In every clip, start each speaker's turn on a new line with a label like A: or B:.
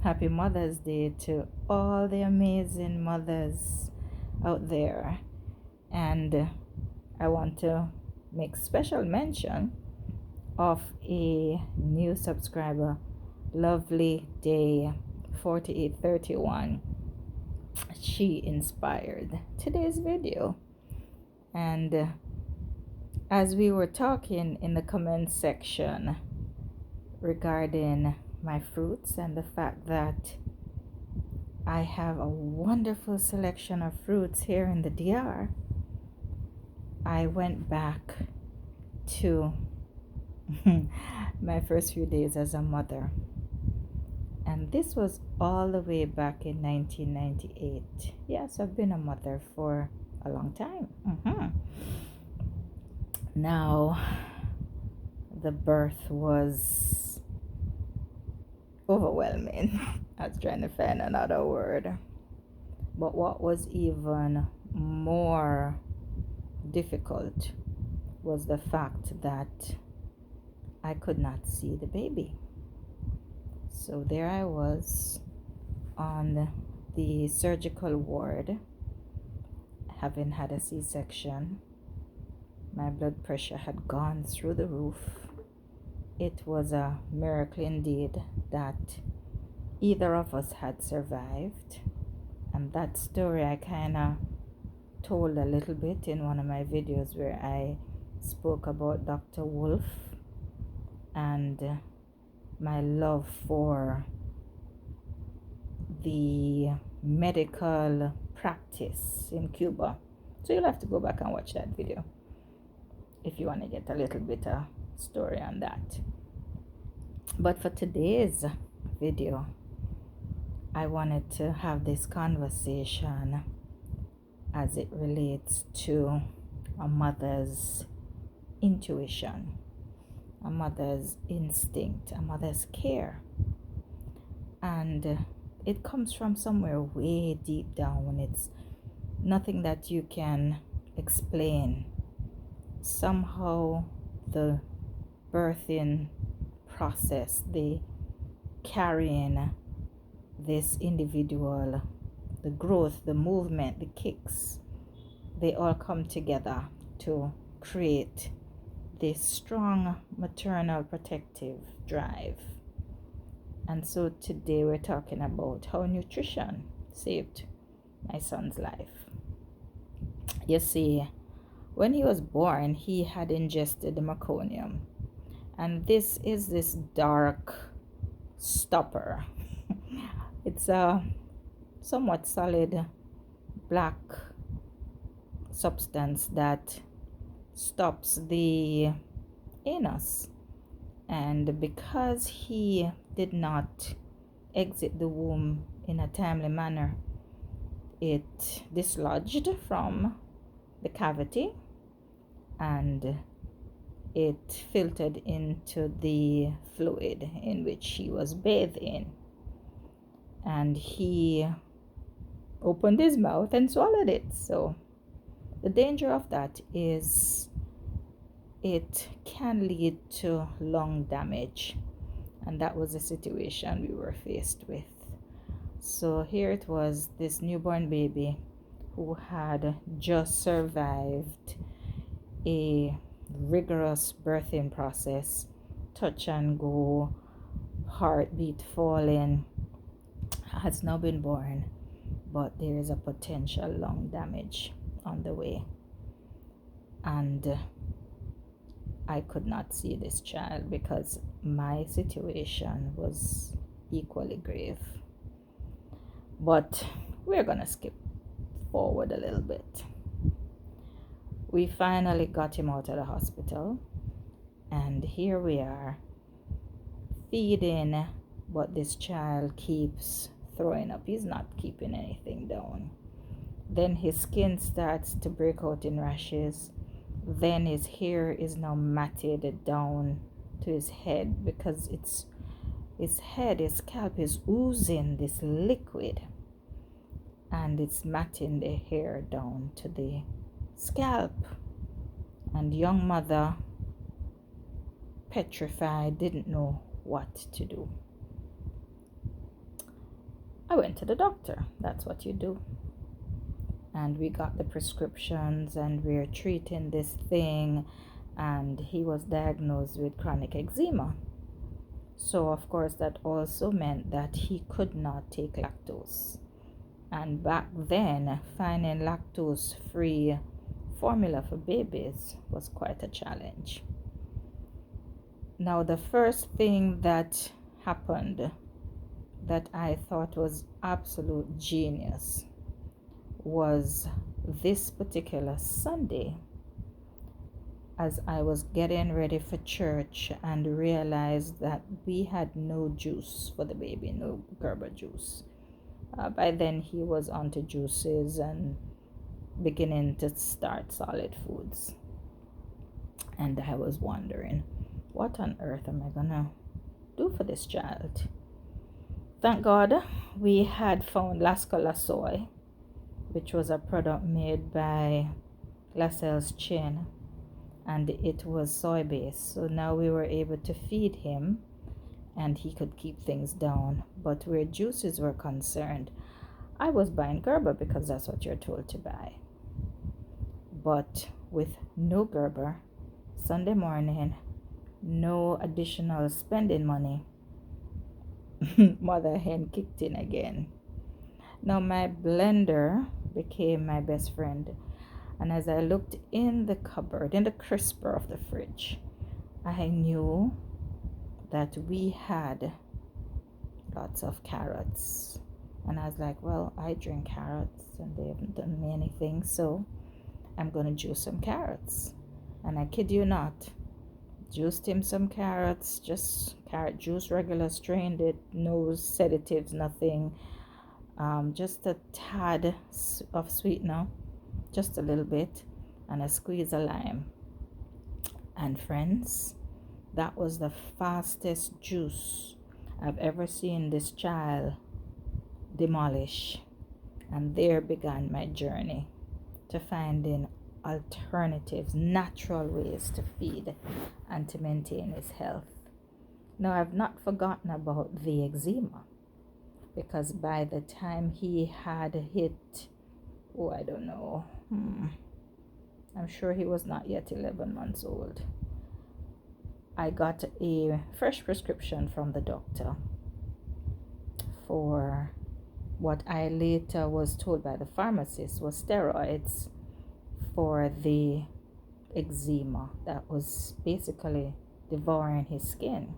A: Happy Mother's Day to all the amazing mothers out there. And I want to make special mention of a new subscriber, Lovely Day 4831. She inspired today's video. And as we were talking in the comment section regarding my fruits and the fact that I have a wonderful selection of fruits here in the DR, I went back to my first few days as a mother. And this was all the way back in 1998. Yes, I've been a mother for a long time. Now, the birth was overwhelming. I was trying to find another word. But what was even more difficult was the fact that I could not see the baby. So there I was on the surgical ward, having had a C-section. My blood pressure had gone through the roof. It was a miracle indeed that either of us had survived. And that story I kind of told a little bit in one of my videos where I spoke about Dr. Wolf and my love for the medical practice in Cuba. So you'll have to go back and watch that video if you want to get a little bit of story on that. But for today's video, I wanted to have this conversation as it relates to a mother's intuition, a mother's instinct, a mother's care. And it comes from somewhere way deep down. It's nothing that you can explain. Somehow the birthing process, the carrying this individual, the growth, the movement, the kicks, they all come together to create this strong maternal protective drive. And so today we're talking about how nutrition saved my son's life. You see, when he was born, he had ingested the meconium. And this is this dark stopper. It's a somewhat solid black substance that stops the anus. And because he did not exit the womb in a timely manner, it dislodged from the cavity and it filtered into the fluid in which he was bathed in. And he opened his mouth and swallowed it. So the danger of that is it can lead to lung damage. And that was the situation we were faced with. So here it was, this newborn baby who had just survived a rigorous birthing process, touch and go, heartbeat falling, has now been born, but there is a potential lung damage on the way. And I could not see this child because my situation was equally grave. But we're gonna skip forward a little bit. We finally got him out of the hospital, and here we are feeding, but this child keeps throwing up. He's not keeping anything down. Then his skin starts to break out in rashes. Then his hair is now matted down to his head because his scalp is oozing this liquid, and it's matting the hair down to the scalp. And young mother, petrified, didn't know what to do. I went to the doctor. That's what you do. And we got the prescriptions and we're treating this thing. And he was diagnosed with chronic eczema. So, of course, that also meant that he could not take lactose. And back then, finding lactose free formula for babies was quite a challenge. Now, the first thing that happened that I thought was absolute genius was this particular Sunday, as I was getting ready for church and realized that we had no juice for the baby, no Gerber juice. By then, he was onto juices and beginning to start solid foods. And I was wondering, what on earth am I gonna do for this child? Thank God we had found Lascola Soy, which was a product made by Lascelles Chin, and it was soy based. So now we were able to feed him and he could keep things down. But where juices were concerned, I was buying Gerber because that's what you're told to buy. But with no Gerber, Sunday morning, no additional spending money, mother hen kicked in again. Now my blender became my best friend, and as I looked in the cupboard, in the crisper of the fridge, I knew that we had lots of carrots. And I was like, well, I drink carrots and they haven't done me anything, so I'm going to juice some carrots. And I kid you not, juiced him some carrots, just carrot juice, regular, strained it, no sedatives, nothing. Just a tad of sweetener, just a little bit, and a squeeze of lime. And friends, that was the fastest juice I've ever seen this child demolish. And there began my journey to finding alternatives, natural ways to feed and to maintain his health. Now, I've not forgotten about the eczema, because by the time he had hit, I don't know, I'm sure he was not yet 11 months old, I got a fresh prescription from the doctor for what I later was told by the pharmacist was steroids for the eczema that was basically devouring his skin.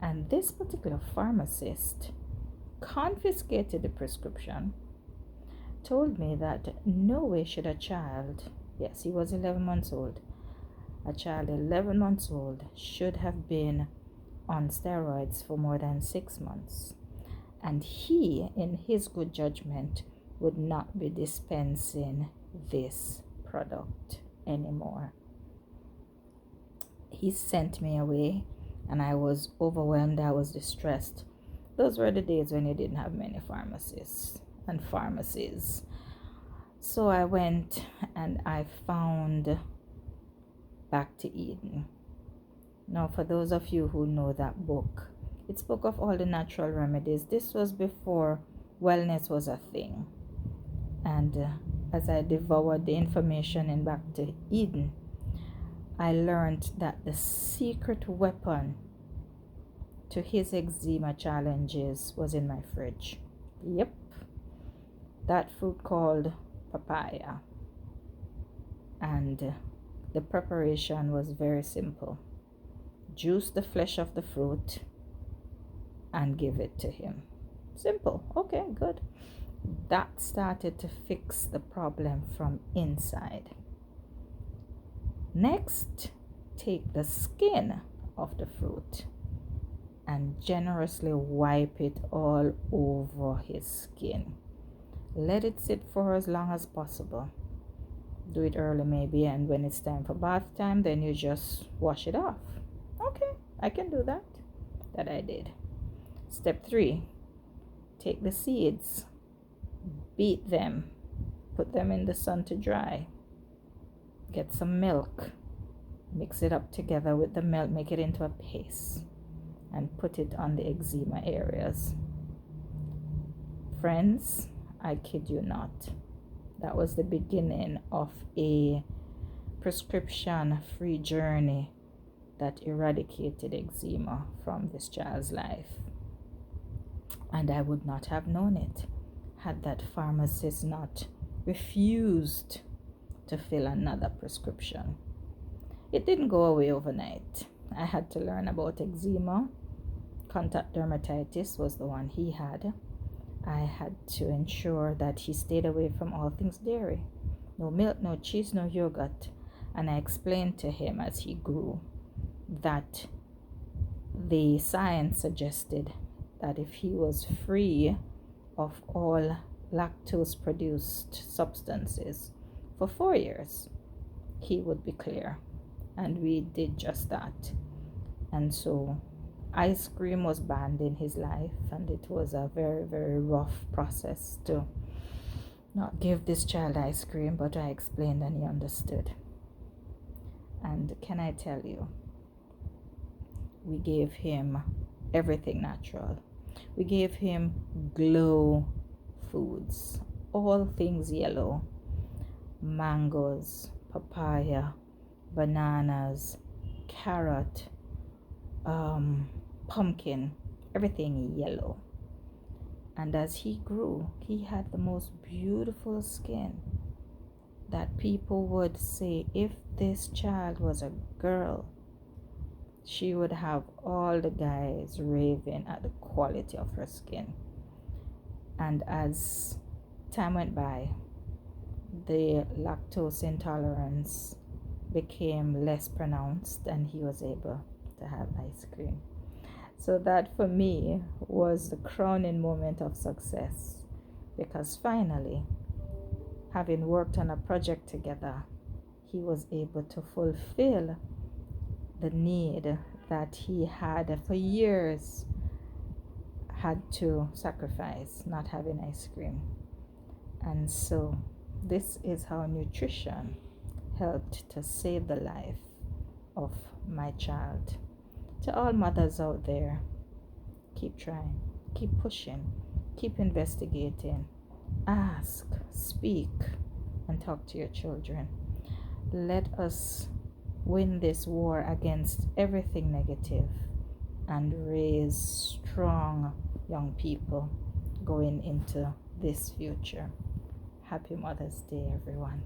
A: And this particular pharmacist confiscated the prescription, told me that no way should a child, yes, he was 11 months old, a child 11 months old should have been on steroids for more than 6 months. And he, in his good judgment, would not be dispensing this product anymore. He sent me away, and I was overwhelmed. I was distressed. Those were the days when you didn't have many pharmacists and pharmacies. So I went and I found Back to Eden. Now, for those of you who know that book, it spoke of all the natural remedies. This was before wellness was a thing. And as I devoured the information in Back to Eden, I learned that the secret weapon to his eczema challenges was in my fridge. Yep, that fruit called papaya. And the preparation was very simple. Juice the flesh of the fruit and give it to him. Simple. Okay, good. That started to fix the problem from inside. Next, take the skin of the fruit and generously wipe it all over his skin. Let it sit for as long as possible. Do it early maybe, and when it's time for bath time, then you just wash it off. Okay, I can do that. That I did. Step 3, take the seeds, beat them, put them in the sun to dry. Get some milk, mix it up together with the milk, make it into a paste, and put it on the eczema areas. Friends, I kid you not. That was the beginning of a prescription free journey that eradicated eczema from this child's life. And I would not have known it had that pharmacist not refused to fill another prescription. It didn't go away overnight. I had to learn about eczema. Contact dermatitis was the one he had. I had to ensure that he stayed away from all things dairy. No milk, no cheese, no yogurt. And I explained to him as he grew that the science suggested that if he was free of all lactose produced substances for 4 years, he would be clear. And we did just that. And so ice cream was banned in his life, and it was a very, very rough process to not give this child ice cream, but I explained and he understood. And can I tell you, we gave him everything natural. We gave him glow foods, all things yellow: mangoes, papaya, bananas, carrot, pumpkin, everything yellow. And as he grew, he had the most beautiful skin that people would say, if this child was a girl, she would have all the guys raving at the quality of her skin. And as time went by, the lactose intolerance became less pronounced and he was able to have ice cream. So that for me was the crowning moment of success, because finally, having worked on a project together, he was able to fulfill the need that he had for years had to sacrifice, not having ice cream. And so this is how nutrition helped to save the life of my child. To all mothers out there, keep trying, keep pushing, keep investigating, ask, speak, and talk to your children. Let us win this war against everything negative and raise strong young people going into this future. Happy Mother's Day, everyone.